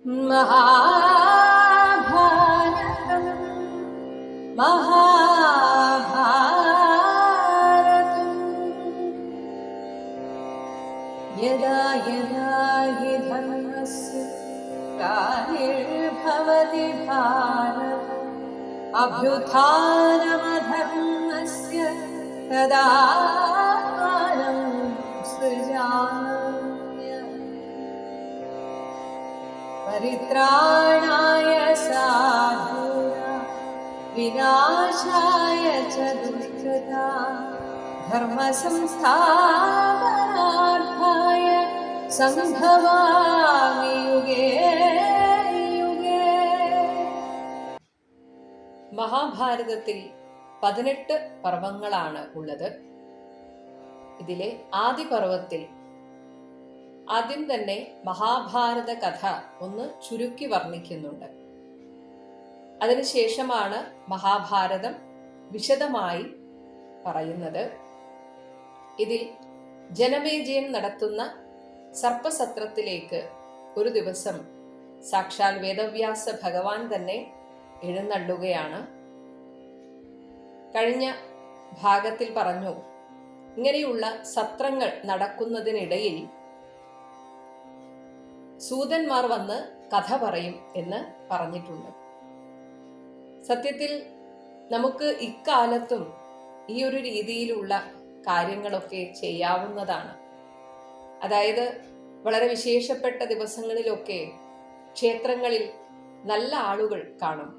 महाभारतं महाभारतं यदा यदा हि धर्मस्य ग्लानिर्भवति भारत अभ्युत्थानमधर्मस्य तदात्मानं सृजाम्यहम् परित्राणाय साधूनां विनाशाय च दुष्कृतां धर्मसंस्थापनार्थाय सम्भवामि युगे युगे. മഹാഭാരതത്തിൽ 18 പർവങ്ങളാണ് ഉള്ളത്. ഇതിലെ ആദ്യ പർവത്തിൽ ആദ്യം തന്നെ മഹാഭാരത കഥ ഒന്ന് ചുരുക്കി വർണ്ണിക്കുന്നുണ്ട്. അതിനുശേഷമാണ് മഹാഭാരതം വിശദമായി പറയുന്നത്. ഇതിൽ ജനമേജയൻ നടത്തുന്ന സർപ്പസത്രത്തിലേക്ക് ഒരു ദിവസം സാക്ഷാൽ വേദവ്യാസ ഭഗവാൻ തന്നെ എഴുന്നള്ളുകയാണ്. കഴിഞ്ഞ ഭാഗത്തിൽ പറഞ്ഞു, ഇങ്ങനെയുള്ള സത്രങ്ങൾ നടക്കുന്നതിനിടയിൽ സൂതന്മാർ വന്ന് കഥ പറയും എന്ന് പറഞ്ഞിട്ടുണ്ട്. സത്യത്തിൽ നമുക്ക് ഇക്കാലത്തും ഈ ഒരു രീതിയിലുള്ള കാര്യങ്ങളൊക്കെ ചെയ്യാവുന്നതാണ്. അതായത് വളരെ വിശേഷപ്പെട്ട ദിവസങ്ങളിലൊക്കെ ക്ഷേത്രങ്ങളിൽ നല്ല ആളുകൾ കാണും.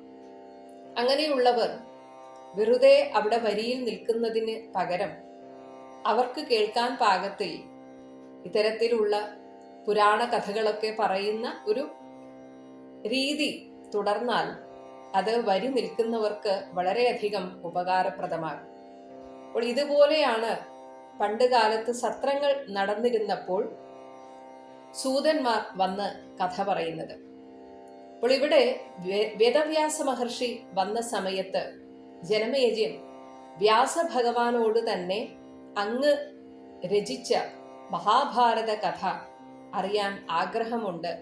അങ്ങനെയുള്ളവർ വെറുതെ അവിടെ വരിയിൽ നിൽക്കുന്നതിന് പകരം അവർക്ക് കേൾക്കാൻ പാകത്തിൽ ഇത്തരത്തിലുള്ള പുരാണ കഥകളൊക്കെ പറയുന്ന ഒരു രീതി തുടർന്നാൽ അത് വരി നിൽക്കുന്നവർക്ക് വളരെയധികം ഉപകാരപ്രദമാകും. അപ്പോൾ ഇതുപോലെയാണ് പണ്ട് കാലത്ത് സത്രങ്ങൾ നടന്നിരുന്നപ്പോൾ സൂതന്മാർ വന്ന് കഥ പറയുന്നത്. അപ്പോൾ ഇവിടെ വേദവ്യാസ മഹർഷി വന്ന സമയത്ത് ജനമേജയൻ വ്യാസഭഗവാനോട് തന്നെ അങ്ങ് രചിച്ച മഹാഭാരത കഥ അറിയാൻ ആഗ്രഹമുണ്ട്,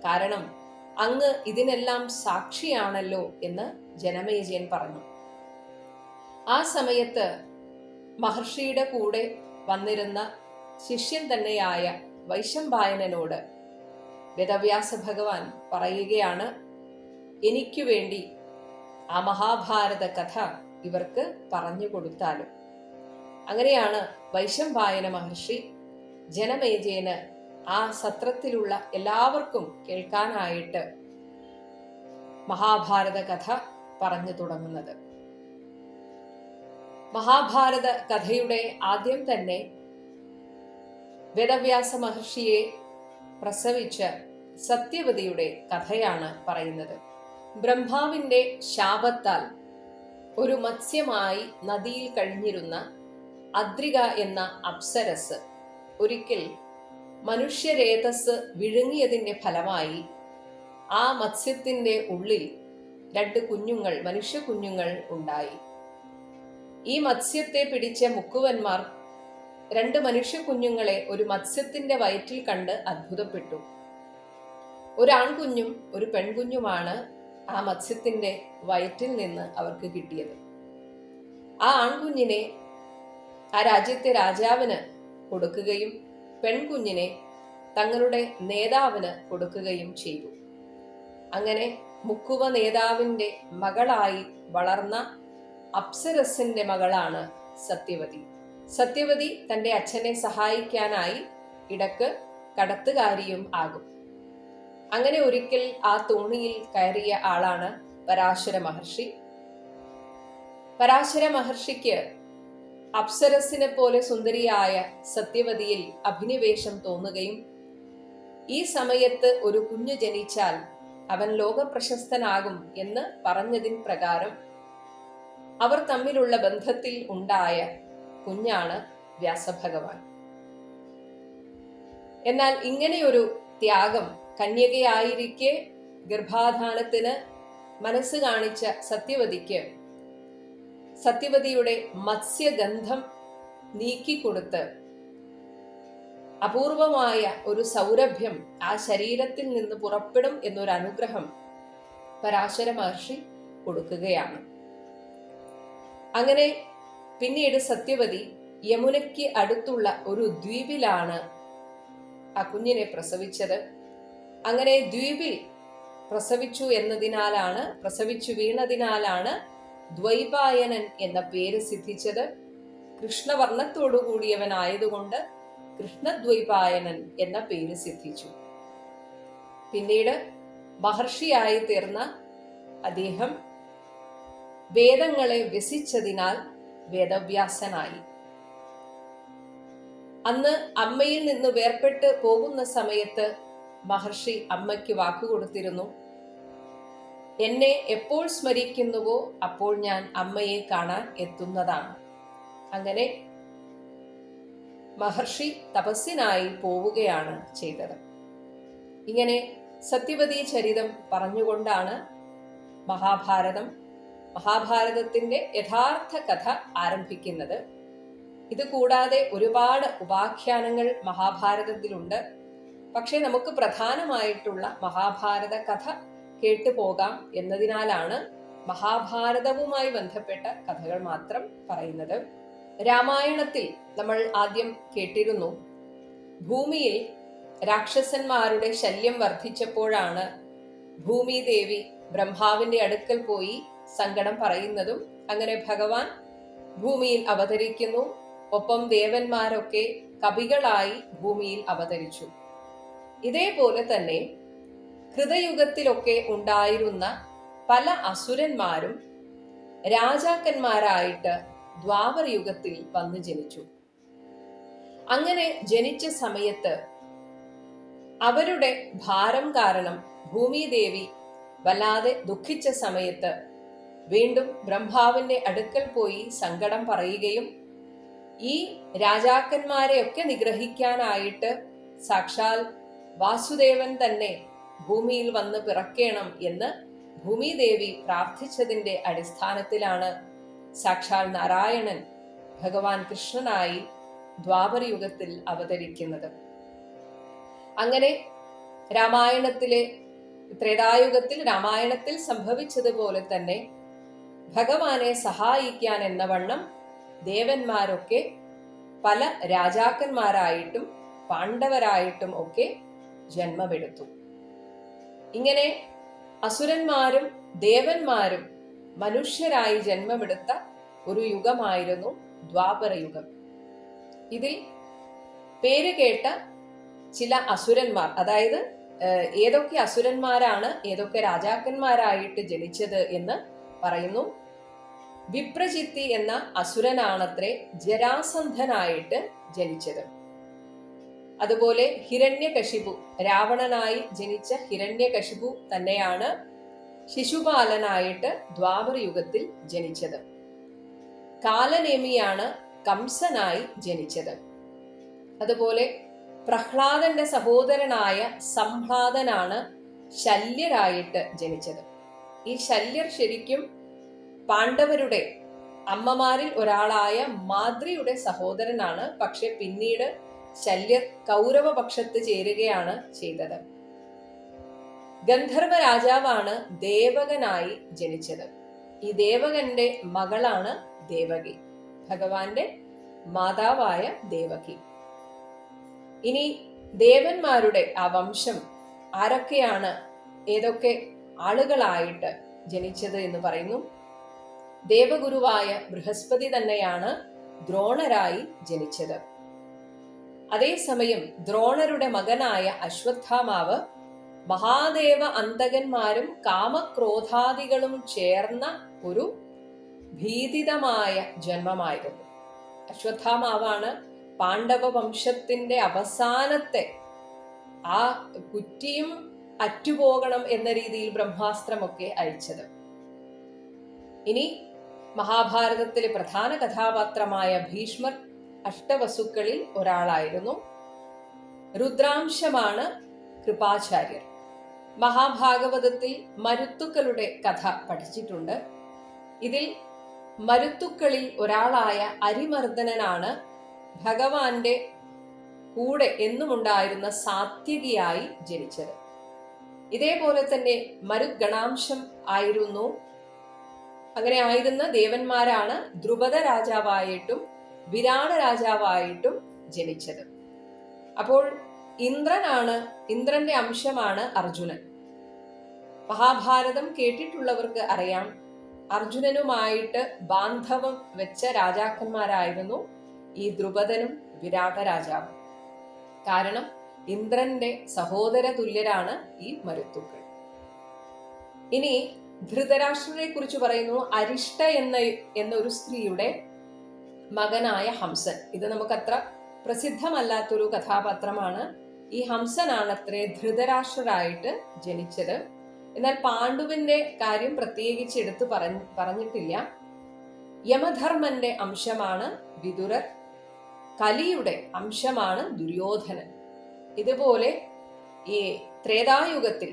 കാരണം അങ്ങ് ഇതിനെല്ലാം സാക്ഷിയാണല്ലോ എന്ന് ജനമേജയൻ പറഞ്ഞു. ആ സമയത്ത് മഹർഷിയുടെ കൂടെ വന്നിരുന്ന ശിഷ്യൻ തന്നെയായ വൈശമ്പായനനോട് വേദവ്യാസ ഭഗവാൻ പറയുകയാണ്, എനിക്കു വേണ്ടി ആ മഹാഭാരത കഥ ഇവർക്ക് പറഞ്ഞു കൊടുത്താലും. അങ്ങനെയാണ് വൈശമ്പായന മഹർഷി ജനമേജയന് ആ സത്രത്തിലുള്ള എല്ലാവർക്കും കേൾക്കാനായിട്ട് മഹാഭാരത കഥ പറഞ്ഞു തുടങ്ങുന്നത്. മഹാഭാരത കഥയുടെ ആദ്യം തന്നെ വേദവ്യാസ മഹർഷിയെ പ്രസവിച്ച സത്യവതിയുടെ കഥയാണ് പറയുന്നത്. ബ്രഹ്മാവിന്റെ ശാപത്താൽ ഒരു മത്സ്യമായി നദിയിൽ കഴിഞ്ഞിരുന്ന അദ്രിക എന്ന അപ്സരസ് ഒരിക്കൽ മനുഷ്യരേതസ് വിഴുങ്ങിയതിന്റെ ഫലമായി ആ മത്സ്യത്തിന്റെ ഉള്ളിൽ 2 കുഞ്ഞുങ്ങൾ, മനുഷ്യ കുഞ്ഞുങ്ങൾ ഉണ്ടായി. ഈ മത്സ്യത്തെ പിടിച്ച മുക്കുവന്മാർ 2 മനുഷ്യ കുഞ്ഞുങ്ങളെ ഒരു മത്സ്യത്തിന്റെ വയറ്റിൽ കണ്ട് അത്ഭുതപ്പെട്ടു. ഒരു ആൺകുഞ്ഞും ഒരു പെൺകുഞ്ഞുമാണ് ആ മത്സ്യത്തിന്റെ വയറ്റിൽ നിന്ന് അവർക്ക് കിട്ടിയത്. ആ ആൺകുഞ്ഞിനെ ആ രാജ്യത്തെ രാജാവിന് കൊടുക്കുകയും പെൺകുഞ്ഞിനെ തങ്ങളുടെ നേതാവിന് കൊടുക്കുകയും ചെയ്തു. അങ്ങനെ മുക്കുവ നേതാവിന്റെ മകളായി വളർന്ന അപ്സരസിന്റെ മകളാണ് സത്യവതി. സത്യവതി തന്റെ അച്ഛനെ സഹായിക്കാനായി ഇടക്ക് കടത്തുകാരിയും ആകും. അങ്ങനെ ഒരിക്കൽ ആ തോണിയിൽ കയറിയ ആളാണ് പരാശര മഹർഷി. പരാശര മഹർഷിക്ക് അപ്സരസിനെ പോലെ സുന്ദരിയായ സത്യവതിയിൽ അഭിനിവേശം തോന്നുകയും ഈ സമയത്ത് ഒരു കുഞ്ഞു ജനിച്ചാൽ അവൻ ലോകപ്രശസ്തനാകും എന്ന് പറഞ്ഞതിൻ പ്രകാരം അവർ തമ്മിലുള്ള ബന്ധത്തിൽ ഉണ്ടായ കുഞ്ഞാണ് വ്യാസഭഗവാൻ. എന്നാൽ ഇങ്ങനെയൊരു ത്യാഗം കന്യകയായിരിക്കെ ഗർഭാധാനത്തിന് മനസ്സ് കാണിച്ച സത്യവതിക്ക് സത്യവതിയുടെ മത്സ്യഗന്ധം നീക്കിക്കൊടുത്ത് അപൂർവമായ ഒരു സൗരഭ്യം ആ ശരീരത്തിൽ നിന്ന് പുറപ്പെടും എന്നൊരു അനുഗ്രഹം പരാശര മഹർഷി കൊടുക്കുകയാണ്. അങ്ങനെ പിന്നീട് സത്യവതി യമുനയ്ക്ക് അടുത്തുള്ള ഒരു ദ്വീപിലാണ് ആ കുഞ്ഞിനെ പ്രസവിച്ചത്. അങ്ങനെ ദ്വീപിൽ പ്രസവിച്ചു വീണതിനാലാണ് ദ്വൈപായനൻ എന്ന പേര് സിദ്ധിച്ചത്. കൃഷ്ണവർണ്ണത്തോടു കൂടിയവനായതുകൊണ്ട് കൃഷ്ണദ്വൈപായനൻ എന്ന പേര് സിദ്ധിച്ചു. പിന്നീട് മഹർഷിയായി തീർന്ന അദ്ദേഹം വേദങ്ങളെ വ്യസിച്ചതിനാൽ വേദവ്യാസനായി. അന്ന് അമ്മയിൽ നിന്ന് വേർപെട്ട് പോകുന്ന സമയത്ത് മഹർഷി അമ്മയ്ക്ക് വാക്കുകൊടുത്തിരുന്നു, എന്നെ എപ്പോൾ സ്മരിക്കുന്നുവോ അപ്പോൾ ഞാൻ അമ്മയെ കാണാൻ എത്തുന്നതാണ്. അങ്ങനെ മഹർഷി തപസ്സിനായി പോവുകയാണ് ചെയ്തത്. ഇങ്ങനെ സത്യവതി ചരിതം പറഞ്ഞുകൊണ്ടാണ് മഹാഭാരതത്തിന്റെ യഥാർത്ഥ കഥ ആരംഭിക്കുന്നത്. ഇത് കൂടാതെ ഒരുപാട് ഉപാഖ്യാനങ്ങൾ മഹാഭാരതത്തിലുണ്ട്. പക്ഷെ നമുക്ക് പ്രധാനമായിട്ടുള്ള മഹാഭാരത കഥ കേട്ടുപോകാം എന്നതിനാലാണ് മഹാഭാരതവുമായി ബന്ധപ്പെട്ട കഥകൾ മാത്രം പറയുന്നത്. രാമായണത്തിൽ നമ്മൾ ആദ്യം കേട്ടിരുന്നു, ഭൂമിയിൽ രാക്ഷസന്മാരുടെ ശല്യം വർദ്ധിച്ചപ്പോഴാണ് ഭൂമിദേവി ബ്രഹ്മാവിന്റെ അടുക്കൽ പോയി സങ്കടം പറയുന്നതും അങ്ങനെ ഭഗവാൻ ഭൂമിയിൽ അവതരിക്കുന്നു. ഒപ്പം ദേവന്മാരൊക്കെ കവികളായി ഭൂമിയിൽ അവതരിച്ചു. ഇതേപോലെ തന്നെ കൃതയുഗത്തിലൊക്കെ ഉണ്ടായിരുന്ന പല അസുരന്മാരും രാജാക്കന്മാരായിട്ട് ദ്വാപര യുഗത്തിൽ വന്നു ജനിച്ചു. അങ്ങനെ ജനിച്ച സമയത്ത് അവരുടെ ഭാരം കാരണം ഭൂമിദേവി വല്ലാതെ ദുഃഖിച്ച സമയത്ത് വീണ്ടും ബ്രഹ്മാവിന്റെ അടുക്കൽ പോയി സങ്കടം പറയുകയും ഈ രാജാക്കന്മാരെയൊക്കെ നിഗ്രഹിക്കാനായിട്ട് സാക്ഷാൽ വാസുദേവൻ തന്നെ ഭൂമിയിൽ വന്ന് പിറക്കേണം എന്ന് ഭൂമിദേവി പ്രാർത്ഥിച്ചതിന്റെ അടിസ്ഥാനത്തിലാണ് സാക്ഷാൽ നാരായണൻ ഭഗവാൻ കൃഷ്ണനായി ദ്വാപര യുഗത്തിൽ അവതരിക്കുന്നത്. അങ്ങനെ ത്രേതായുഗത്തിൽ രാമായണത്തിൽ സംഭവിച്ചതുപോലെ തന്നെ ഭഗവാനെ സഹായിക്കാൻ എന്ന വണ്ണം ദേവന്മാരൊക്കെ പല രാജാക്കന്മാരായിട്ടും പാണ്ഡവരായിട്ടും ഒക്കെ ജന്മമെടുത്തു. ഇങ്ങനെ അസുരന്മാരും ദേവന്മാരും മനുഷ്യരായി ജന്മമെടുത്ത ഒരു യുഗമായിരുന്നു ദ്വാപര യുഗം. ഇതിൽ പേര് കേട്ട ചില അസുരന്മാർ, അതായത് ഏതൊക്കെ അസുരന്മാരാണ് ഏതൊക്കെ രാജാക്കന്മാരായിട്ട് ജനിച്ചത് എന്ന് പറയുന്നു. വിപ്രജിത്തി എന്ന അസുരനാണത്രേ ജരാസന്ധനായിട്ട് ജനിച്ചത്. അതുപോലെ ഹിരണ്യകശിപു, രാവണനായി ജനിച്ച ഹിരണ്യകശിപു തന്നെയാണ് ശിശുപാലനായിട്ട് ദ്വാപര യുഗത്തിൽ ജനിച്ചത്. കാലനേമിയാണ് കംസനായി ജനിച്ചത്. അതുപോലെ പ്രഹ്ലാദന്റെ സഹോദരനായ സംഹ്ലാദനാണ് ശല്യരായിട്ട് ജനിച്ചത്. ഈ ശല്യർ ശരിക്കും പാണ്ഡവരുടെ അമ്മമാരിൽ ഒരാളായ മാദ്രിയുടെ സഹോദരനാണ്. പക്ഷെ പിന്നീട് ശല്യർ കൗരവപക്ഷത്ത് ചേരുകയാണ് ചെയ്തത്. ഗന്ധർവ രാജാവാണ് ദേവകനായി ജനിച്ചത്. ഈ ദേവകന്റെ മകളാണ് ദേവകി, ഭഗവാന്റെ മാതാവായ ദേവകി. ഇനി ദേവന്മാരുടെ ആ വംശം ആരൊക്കെയാണ്, ഏതൊക്കെ ആളുകളായിട്ട് ജനിച്ചത് എന്ന് പറയുന്നു. ദേവഗുരുവായ ബൃഹസ്പതി തന്നെയാണ് ദ്രോണരായി ജനിച്ചത്. അതേസമയം ദ്രോണരുടെ മകനായ അശ്വത്ഥാമാവ് മഹാദേവ അന്തകന്മാരും കാമക്രോധാദികളും ചേർന്ന ഒരു ഭീതിതമായ ജന്മമായിരുന്നു. അശ്വത്ഥാമാവാണ് പാണ്ഡവ വംശത്തിന്റെ അവസാനത്തെ ആ കുറ്റിയും അറ്റുപോകണം എന്ന രീതിയിൽ ബ്രഹ്മാസ്ത്രമൊക്കെ അയച്ചത്. ഇനി മഹാഭാരതത്തിലെ പ്രധാന കഥാപാത്രമായ ഭീഷ്മർ അഷ്ടവസുക്കളിൽ ഒരാളായിരുന്നു. രുദ്രാംശമാണ് കൃപാചാര്യർ. മഹാഭാഗവതത്തിൽ മരുത്തുക്കളുടെ കഥ പഠിച്ചിട്ടുണ്ട്. ഇതിൽ മരുത്തുക്കളിൽ ഒരാളായ അരിമർദ്ദനാണ് ഭഗവാന്റെ കൂടെ എന്നുമുണ്ടായിരുന്ന സാത്യകിയായി ജനിച്ചത്. ഇതേപോലെ തന്നെ മരുദ്ഗണാംശം ആയിരുന്നു. അങ്ങനെ ആയിരുന്ന ദേവന്മാരാണ് ദ്രുപദ രാജാവായിട്ടും വിരാട രാജാവായിട്ടും ജനിച്ചത്. അപ്പോൾ ഇന്ദ്രന്റെ അംശമാണ് അർജുനൻ. മഹാഭാരതം കേട്ടിട്ടുള്ളവർക്ക് അറിയാം, അർജുനനുമായിട്ട് ബാന്ധവം വെച്ച രാജാക്കന്മാരായിരുന്നു ഈ ദ്രുപദനും വിരാട രാജാവും. കാരണം ഇന്ദ്രന്റെ സഹോദര തുല്യരാണ് ഈ മരുത്തുക്കൾ. ഇനി ധൃതരാഷ്ട്രരെ കുറിച്ച് പറയുന്നു. അരിഷ്ട എന്നൊരു സ്ത്രീയുടെ മകനായ ഹംസൻ. ഇത് നമുക്കത്ര പ്രസിദ്ധമല്ലാത്തൊരു കഥാപാത്രമാണ്. ഈ ഹംസനാണത്രേ ധൃതരാഷ്ട്രരായിട്ട് ജനിച്ചത്. എന്നാൽ പാണ്ഡുവിന്റെ കാര്യം പ്രത്യേകിച്ച് എടുത്തു പറഞ്ഞിട്ടില്ല. യമധർമ്മന്റെ അംശമാണ് വിതുരർ. കലിയുടെ അംശമാണ് ദുര്യോധനൻ. ഇതുപോലെ ഈ ത്രേതായുഗത്തിൽ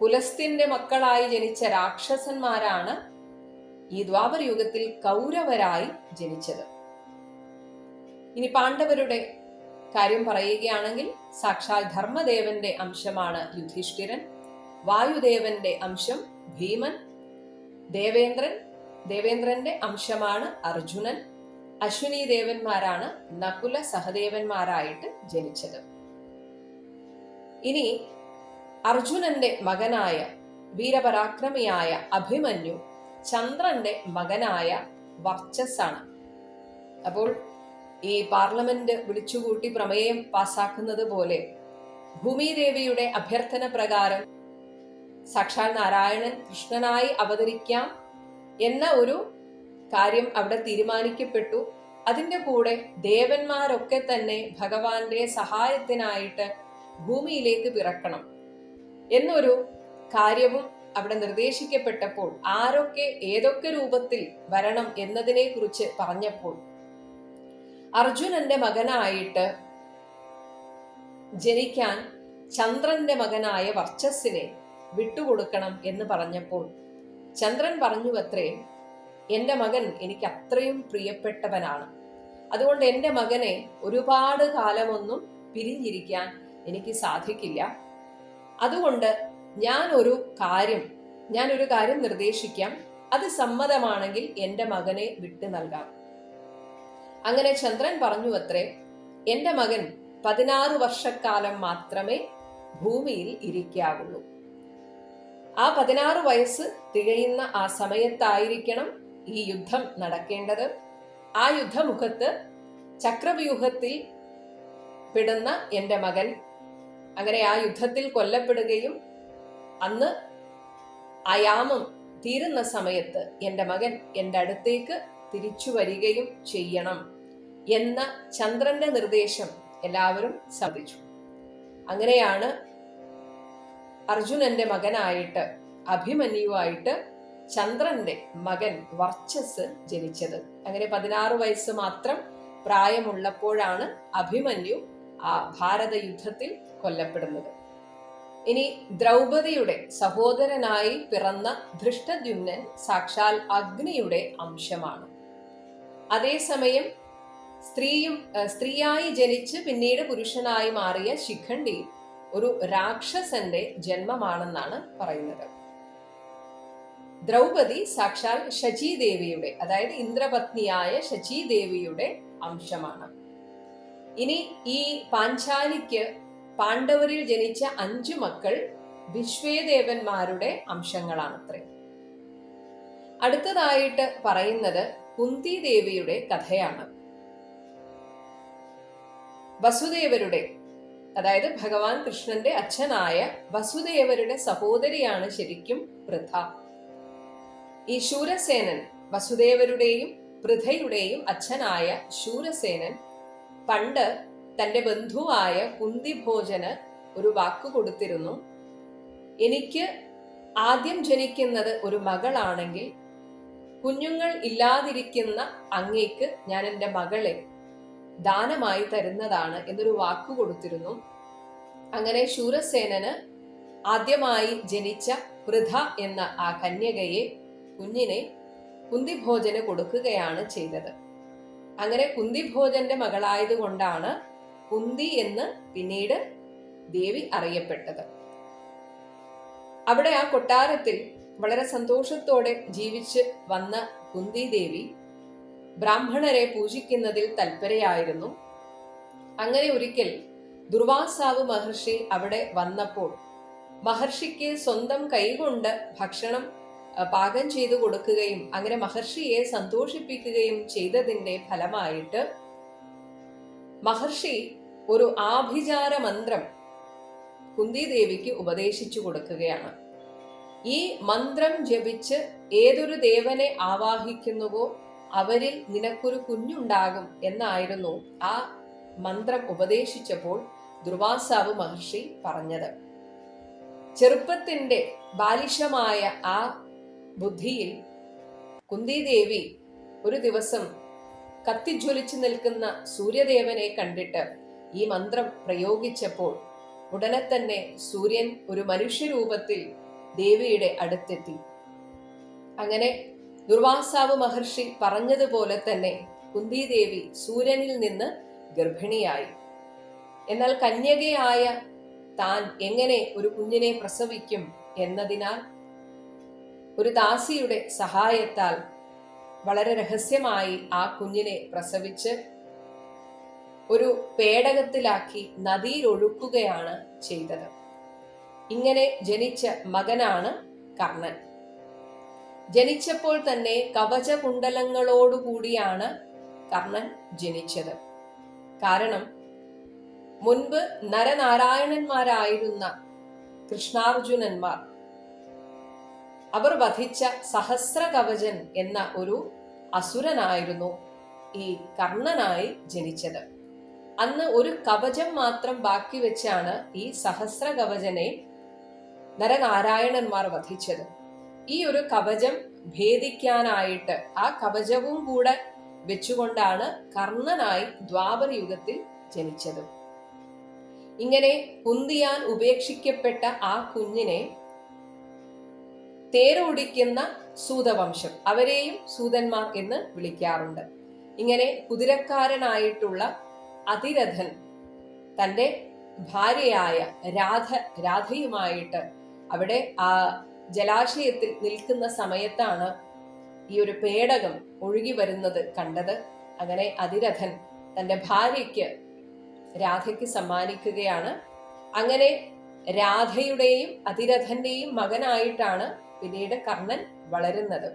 പുലസ്ത്യന്റെ മക്കളായി ജനിച്ച രാക്ഷസന്മാരാണ് ഈ ദ്വാപര യുഗത്തിൽ കൗരവരായി ജനിച്ചത്. ഇനി പാണ്ഡവരുടെ കാര്യം പറയുകയാണെങ്കിൽ സാക്ഷാൽ ധർമ്മദേവന്റെ അംശമാണ് യുധിഷ്ഠിരൻ. വായുദേവന്റെ അംശം ഭീമൻ. ദേവേന്ദ്രന്റെ അംശമാണ് അർജുനൻ. അശ്വിനി ദേവന്മാരാണ് നകുല സഹദേവന്മാരായിട്ട് ജനിച്ചത്. ഇനി അർജുനന്റെ മകനായ വീരപരാക്രമിയായ അഭിമന്യു ചന്ദ്രന്റെ മകനായ വർച്ചസ്സാണ്. അപ്പോൾ ഈ പാർലമെന്റ് വിളിച്ചുകൂട്ടി പ്രമേയം പാസാക്കുന്നത് പോലെ ഭൂമിദേവിയുടെ അഭ്യർത്ഥന പ്രകാരം സാക്ഷാൽ നാരായണൻ കൃഷ്ണനായി അവതരിക്കാം എന്ന ഒരു കാര്യം അവിടെ തീരുമാനിക്കപ്പെട്ടു. അതിന്റെ കൂടെ ദേവന്മാരൊക്കെ തന്നെ ഭഗവാന്റെ സഹായത്തിനായിട്ട് ഭൂമിയിലേക്ക് പിറക്കണം എന്നൊരു കാര്യവും അവിടെ നിർദ്ദേശിക്കപ്പെട്ടപ്പോൾ ആരൊക്കെ ഏതൊക്കെ രൂപത്തിൽ വരണം എന്നതിനെ കുറിച്ച് പറഞ്ഞപ്പോൾ അർജുനന്റെ മകനായിട്ട് ജനിക്കാൻ ചന്ദ്രന്റെ മകനായ വർച്ചസ്സിനെ വിട്ടുകൊടുക്കണം എന്ന് പറഞ്ഞപ്പോൾ ചന്ദ്രൻ പറഞ്ഞു അത്രേ, എൻ്റെ മകൻ എനിക്ക് അത്രയും പ്രിയപ്പെട്ടവനാണ്. അതുകൊണ്ട് എൻ്റെ മകനെ ഒരുപാട് കാലമൊന്നും പിരിഞ്ഞിരിക്കാൻ എനിക്ക് സാധിക്കില്ല. അതുകൊണ്ട് ഞാനൊരു കാര്യം നിർദ്ദേശിക്കാം. അത് സമ്മതമാണെങ്കിൽ എൻ്റെ മകനെ വിട്ടു നൽകാം. അങ്ങനെ ചന്ദ്രൻ പറഞ്ഞു അത്രേ, എൻ്റെ മകൻ 16 വർഷക്കാലം മാത്രമേ ഭൂമിയിൽ ഇരിക്കാവുള്ളൂ. ആ 16 വയസ്സ് തികയുന്ന ആ സമയത്തായിരിക്കണം ഈ യുദ്ധം നടക്കേണ്ടത്. ആ യുദ്ധമുഖത്ത് ചക്രവ്യൂഹത്തിൽ പെടുന്ന എൻ്റെ മകൻ അങ്ങനെ ആ യുദ്ധത്തിൽ കൊല്ലപ്പെടുകയും അന്ന് ആ യാമം തീരുന്ന സമയത്ത് എൻ്റെ മകൻ എൻ്റെ അടുത്തേക്ക് തിരിച്ചു വരികയും ചെയ്യണം എന്ന ചന്ദ്രന്റെ നിർദ്ദേശം എല്ലാവരും ശ്രദ്ധിച്ചു. അങ്ങനെയാണ് അർജുനന്റെ മകനായിട്ട് അഭിമന്യുവായിട്ട് ചന്ദ്രന്റെ മകൻ വർച്ചസ് ജനിച്ചത്. അങ്ങനെ 16 വയസ്സ് മാത്രം പ്രായമുള്ളപ്പോഴാണ് അഭിമന്യു ആ ഭാരത യുദ്ധത്തിൽ കൊല്ലപ്പെടുന്നത്. ഇനി ദ്രൗപദിയുടെ സഹോദരനായി പിറന്ന ധൃഷ്ടദ്യുമ്നൻ സാക്ഷാൽ അഗ്നിയുടെ അംശമാണ്. അതേസമയം സ്ത്രീയായി ജനിച്ച് പിന്നീട് പുരുഷനായി മാറിയ ശിഖണ്ഡി ഒരു രാക്ഷസന്റെ ജന്മമാണെന്നാണ് പറയുന്നത്. ദ്രൗപദി സാക്ഷാൽ ശചീദേവിയുടെ, അതായത് ഇന്ദ്രപത്നിയായ ശചീദേവിയുടെ അംശമാണ്. ഇനി ഈ പാഞ്ചാലിക്ക് പാണ്ഡവരിൽ ജനിച്ച 5 മക്കൾ വിശ്വേദേവന്മാരുടെ അംശങ്ങളാണത്രേ. അടുത്തതായിട്ട് പറയുന്നത് കുന്തി ദേവിയുടെ കഥയാണ്. വസുദേവരുടെ, അതായത് ഭഗവാൻ കൃഷ്ണന്റെ അച്ഛനായ വസുദേവരുടെ സഹോദരിയാണ് ശരിക്കും പൃഥ. ഈ ശൂരസേനൻ, വസുദേവരുടെയും പൃഥയുടെയും അച്ഛനായ ശൂരസേനൻ പണ്ട് തന്റെ ബന്ധുവായ കുന്തിഭോജന് ഒരു വാക്കു കൊടുത്തിരുന്നു. എനിക്ക് ആദ്യം ജനിക്കുന്നത് ഒരു മകളാണെങ്കിൽ കുഞ്ഞുങ്ങൾ ഇല്ലാതിരിക്കുന്ന അങ്ങേക്ക് ഞാൻ എൻ്റെ മകളെ ദാനമായി തരുന്നതാണ് എന്നൊരു വാക്കു കൊടുത്തിരുന്നു. അങ്ങനെ ശൂരസേനന് ആദ്യമായി ജനിച്ച പൃഥ എന്ന ആ കന്യകയെ, കുഞ്ഞിനെ കുന്തിഭോജന് കൊടുക്കുകയാണ് ചെയ്തത്. അങ്ങനെ കുന്തിഭോജന്റെ മകളായതുകൊണ്ടാണ് കുന്തി എന്ന് പിന്നീട് ദേവി അറിയപ്പെട്ടത്. അവിടെ ആ കൊട്ടാരത്തിൽ വളരെ സന്തോഷത്തോടെ ജീവിച്ച് വന്ന കുന്തി ദേവി ബ്രാഹ്മണരെ പൂജിക്കുന്നതിൽ തൽപരയായിരുന്നു. അങ്ങനെ ഒരിക്കൽ ദുർവാസാവ് മഹർഷി അവിടെ വന്നപ്പോൾ മഹർഷിക്ക് സ്വന്തം കൈകൊണ്ട് ഭക്ഷണം പാകം ചെയ്തു കൊടുക്കുകയും അങ്ങനെ മഹർഷിയെ സന്തോഷിപ്പിക്കുകയും ചെയ്തതിന്റെ ഫലമായിട്ട് മഹർഷി ഒരു ആഭിചാര മന്ത്രം കുന്തി ദേവിക്ക് ഉപദേശിച്ചു കൊടുക്കുകയാണ്. ഈ മന്ത്രം ജപിച്ച് ഏതൊരു ദേവനെ ആവാഹിക്കുന്നുവോ അവരിൽ നിനക്കൊരു കുഞ്ഞുണ്ടാകും എന്നായിരുന്നു ആ മന്ത്രം ഉപദേശിച്ചപ്പോൾ ദുർവാസാവ് മഹർഷി പറഞ്ഞത്. ചെറുപ്പത്തിന്റെ ബാലിശമായ ആ ബുദ്ധിയിൽ കുന്തി ദേവി ഒരു ദിവസം കത്തിജ്വലിച്ചു നിൽക്കുന്ന സൂര്യദേവനെ കണ്ടിട്ട് ഈ മന്ത്രം പ്രയോഗിച്ചപ്പോൾ ഉടനെ തന്നെ സൂര്യൻ ഒരു മനുഷ്യരൂപത്തിൽ ദേവിയുടെ അടുത്തെത്തി. അങ്ങനെ ദുർവാസാവ് മഹർഷി പറഞ്ഞതുപോലെ തന്നെ കുന്തി ദേവി സൂര്യനിൽ നിന്ന് ഗർഭിണിയായി. എന്നാൽ കന്യകയായ താൻ എങ്ങനെ ഒരു കുഞ്ഞിനെ പ്രസവിക്കും എന്നതിനാൽ ഒരു ദാസിയുടെ സഹായത്താൽ വളരെ രഹസ്യമായി ആ കുഞ്ഞിനെ പ്രസവിച്ച് ഒരു പേടകത്തിലാക്കി നദിയിൽ ഒഴുക്കുകയാണ് ചെയ്തത്. ഇങ്ങനെ ജനിച്ച മകനാണ് കർണൻ. ജനിച്ചപ്പോൾ തന്നെ കവചകുണ്ടലങ്ങളോടുകൂടിയാണ് കർണൻ ജനിച്ചത്. കാരണം മുൻപ് നരനാരായണന്മാരായിരുന്ന കൃഷ്ണാർജുനന്മാർ അവർ വധിച്ച സഹസ്രകവചൻ എന്ന ഒരു അസുരനായിരുന്നു ഈ കർണനായി ജനിച്ചത്. അന്ന് ഒരു കവചം മാത്രം ബാക്കി വെച്ചാണ് ഈ സഹസ്രകവചനെ നരനാരായണന്മാർ വധിച്ചത്. ഈ ഒരു കവചം ഭേദിക്കാനായിട്ട് ആ കവചവും കൂടെ വെച്ചുകൊണ്ടാണ് കർണനായി ദ്വാപര യുഗത്തിൽ ജനിച്ചത്. ഇങ്ങനെ കുന്തിയാൻ ഉപേക്ഷിക്കപ്പെട്ട ആ കുഞ്ഞിനെ തേരോടിക്കുന്ന സൂതവംശം, അവരെയും സൂതന്മാർ എന്ന് വിളിക്കാറുണ്ട്. ഇങ്ങനെ കുതിരക്കാരനായിട്ടുള്ള അതിരഥൻ തൻ്റെ ഭാര്യയായ രാധയുമായിട്ട് അവിടെ ആ ജലാശയത്തിൽ നിൽക്കുന്ന സമയത്താണ് ഈ ഒരു പേടകം ഒഴുകി വരുന്നത് കണ്ടത്. അങ്ങനെ അതിരഥൻ തൻ്റെ ഭാര്യയ്ക്ക് രാധയ്ക്ക് സമ്മാനിക്കുകയാണ്. അങ്ങനെ രാധയുടെയും അതിരഥന്റെയും മകനായിട്ടാണ് പിന്നീട് കർണൻ വളരുന്നത്.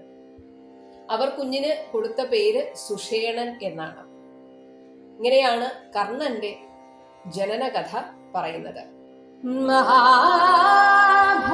അവർ കുഞ്ഞിന് കൊടുത്ത പേര് സുഷേണൻ എന്നാണ്. ഇങ്ങനെയാണ് കർണന്റെ ജനനകഥ പറയുന്നത്. മഹാഭാരത